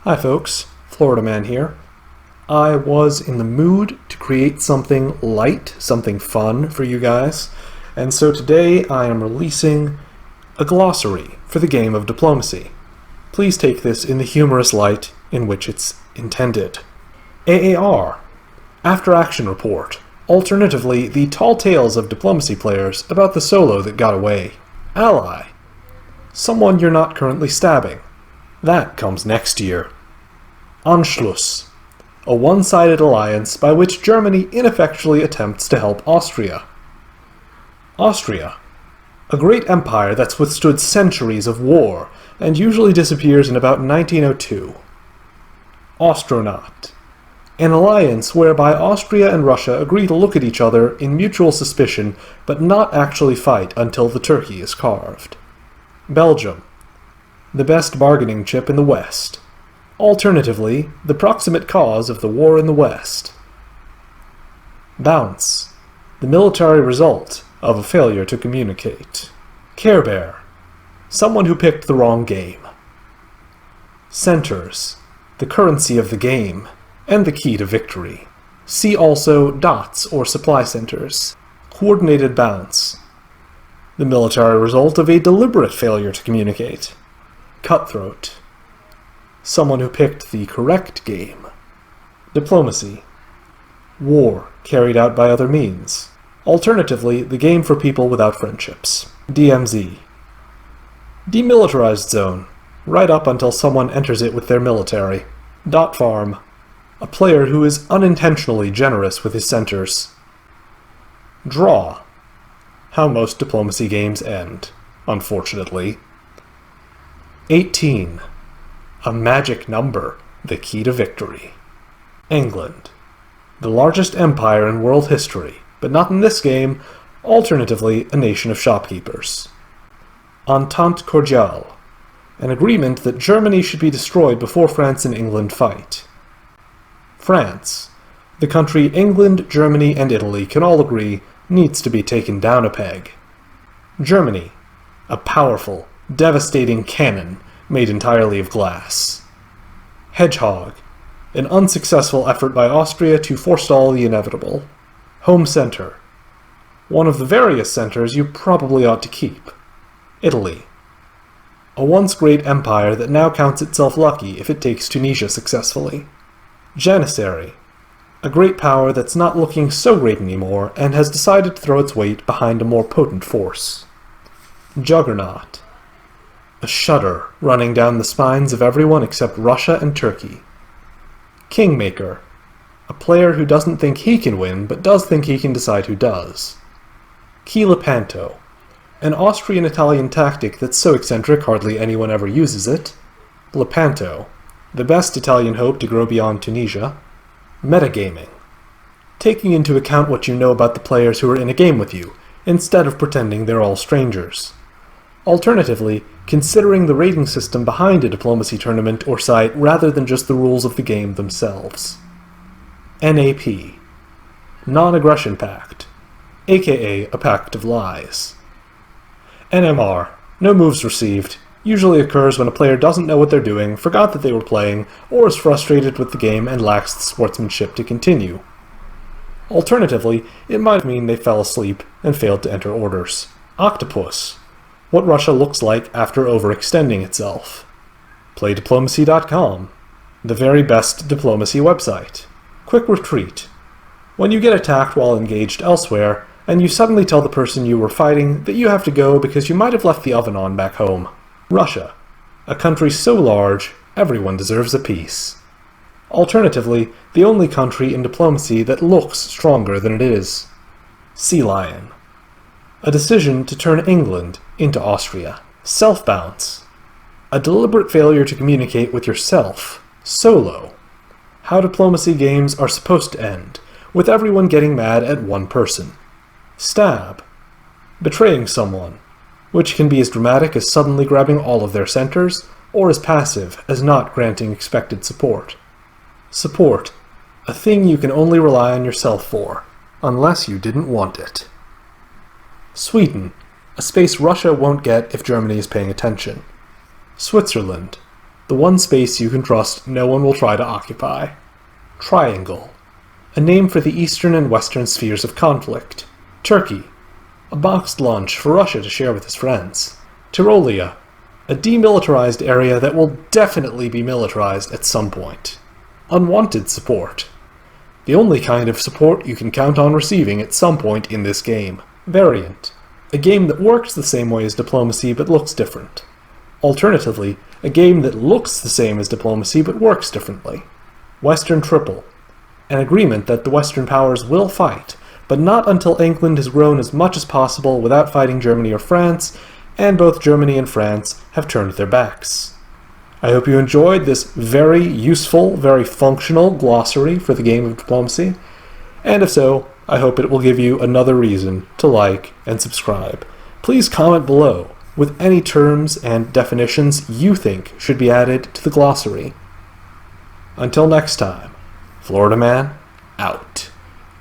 Hi folks, Florida Man here. I was in the mood to create something light, something fun for you guys, and so today I am releasing a glossary for the game of diplomacy. Please take this in the humorous light in which it's intended. AAR, After Action Report, alternatively the tall tales of diplomacy players about the solo that got away. Ally, someone you're not currently stabbing. That comes next year. Anschluss, a one-sided alliance by which Germany ineffectually attempts to help Austria. Austria, a great empire that's withstood centuries of war and usually disappears in about 1902. Austronaut, an alliance whereby Austria and Russia agree to look at each other in mutual suspicion but not actually fight until the turkey is carved. Belgium, the best bargaining chip in the West. Alternatively, the proximate cause of the war in the West. Bounce, the military result of a failure to communicate. Care Bear, someone who picked the wrong game. Centers, the currency of the game, and the key to victory. See also dots or supply centers. Coordinated bounce, the military result of a deliberate failure to communicate. Cutthroat, someone who picked the correct game. Diplomacy, war carried out by other means. Alternatively, the game for people without friendships. DMZ, demilitarized zone, right up until someone enters it with their military. Dot farm, a player who is unintentionally generous with his centers. Draw, how most diplomacy games end, unfortunately. 18, a magic number, the key to victory. England, the largest empire in world history, but not in this game, alternatively a nation of shopkeepers. Entente cordiale, an agreement that Germany should be destroyed before France and England fight. France, the country England, Germany, and Italy can all agree needs to be taken down a peg. Germany, a powerful, devastating cannon made entirely of glass. Hedgehog, an unsuccessful effort by Austria to forestall the inevitable. Home center, one of the various centers you probably ought to keep. Italy, a once great empire that now counts itself lucky if it takes Tunisia successfully. Janissary, a great power that's not looking so great anymore and has decided to throw its weight behind a more potent force. Juggernaut, a shudder running down the spines of everyone except Russia and Turkey. Kingmaker, a player who doesn't think he can win but does think he can decide who does. Chi Lepanto, an Austrian-Italian tactic that's so eccentric hardly anyone ever uses it. Lepanto, the best Italian hope to grow beyond Tunisia. Metagaming, taking into account what you know about the players who are in a game with you, instead of pretending they're all strangers. Alternatively, considering the rating system behind a diplomacy tournament or site rather than just the rules of the game themselves. NAP, Non-Aggression Pact, aka a pact of lies. NMR, no moves received, usually occurs when a player doesn't know what they're doing, forgot that they were playing, or is frustrated with the game and lacks the sportsmanship to continue. Alternatively, it might mean they fell asleep and failed to enter orders. Octopus, what Russia looks like after overextending itself. PlayDiplomacy.com, the very best diplomacy website. Quick Retreat, when you get attacked while engaged elsewhere, and you suddenly tell the person you were fighting that you have to go because you might have left the oven on back home. Russia, a country so large, everyone deserves a peace. Alternatively, the only country in diplomacy that looks stronger than it is. Sea Lion, a decision to turn England into Austria. Self-bounce, a deliberate failure to communicate with yourself. Solo, how diplomacy games are supposed to end, with everyone getting mad at one person. Stab, betraying someone, which can be as dramatic as suddenly grabbing all of their centers, or as passive as not granting expected support. Support, a thing you can only rely on yourself for, unless you didn't want it. Sweden, a space Russia won't get if Germany is paying attention. Switzerland, the one space you can trust no one will try to occupy. Triangle, a name for the eastern and western spheres of conflict. Turkey, a boxed lunch for Russia to share with his friends. Tyrolia, a demilitarized area that will definitely be militarized at some point. Unwanted support, the only kind of support you can count on receiving at some point in this game. Variant, a game that works the same way as diplomacy but looks different. Alternatively, a game that looks the same as diplomacy but works differently. Western Triple, an agreement that the Western powers will fight, but not until England has grown as much as possible without fighting Germany or France, and both Germany and France have turned their backs. I hope you enjoyed this very useful, very functional glossary for the game of diplomacy, and if so, I hope it will give you another reason to like and subscribe. Please comment below with any terms and definitions you think should be added to the glossary. Until next time, Florida Man, out.